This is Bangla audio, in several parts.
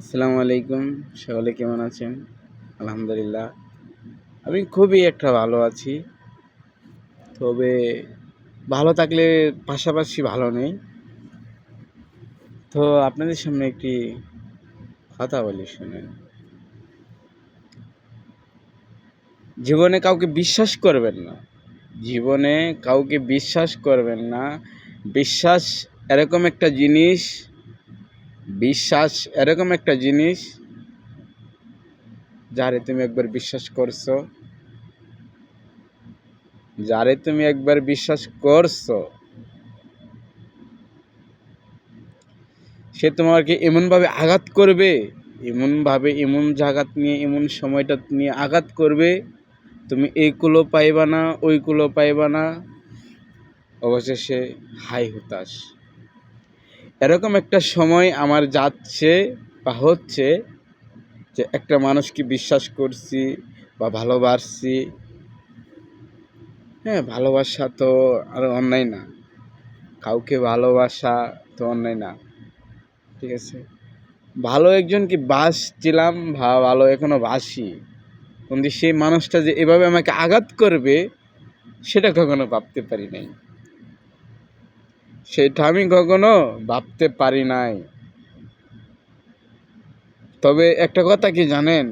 আসসালামু আলাইকুম। সকলে কেমন আছেন? আলহামদুলিল্লাহ। আমি খুবই একটা ভালো আছি। তবে ভালো থাকলে পাশাপাশি ভালো নেই। তো আপনাদের সামনে একটি কথা বলি শুনেন। জীবনে কাউকে বিশ্বাস করবেন না। জীবনে কাউকে বিশ্বাস করবেন না। বিশ্বাস এরকম একটা জিনিস বিশ্বাস এরকম একটা জিনিস যারে তুমি একবার বিশ্বাস করছো সে তোমাকে এমনভাবে আঘাত করবে, এমন জায়গাত নিয়ে এমন সময়টা নিয়ে আঘাত করবে, তুমি এই কুলো পাইবা না, ওই কুলো পাইবা না, অবশেষে হাই হুতাশ। এরকম একটা সময় আমার যাচ্ছে বা হচ্ছে যে একটা মানুষকে বিশ্বাস করছি বা ভালোবাসছি। হ্যাঁ, ভালোবাসা তো আর অন্যায় না। কাউকে ভালোবাসা তো অন্যায় না, ঠিক আছে? ভালো একজনকে বাসছিলাম, ভালো এখনো বাসি, কিন্তু সেই মানুষটা যে এভাবে আমাকে আঘাত করবে সেটা কখনো ভাবতে পারি নাই। সেটা আমি কখনো ভাবতে পারি নাই। তবে একটা কথা কি জানেন,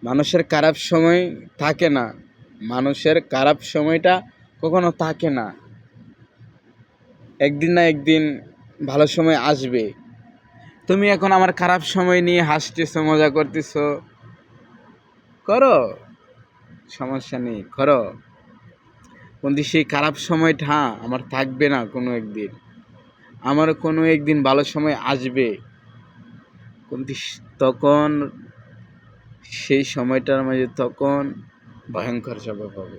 মানুষের খারাপ সময় থাকে না, মানুষের খারাপ সময়টা কখনো থাকে না। একদিন না একদিন ভালো সময় আসবে। তুমি এখন আমার খারাপ সময় নিয়ে হাসতেছো, মজা করতেছো, করো, সমস্যা নেই, করো, কিন্তু সেই খারাপ সময়টা আমার থাকবে না। কোনো একদিন ভালো সময় আসবে, কিন্তু তখন সেই সময়টার মাঝে তখন ভয়ঙ্কর স্বভাব হবে।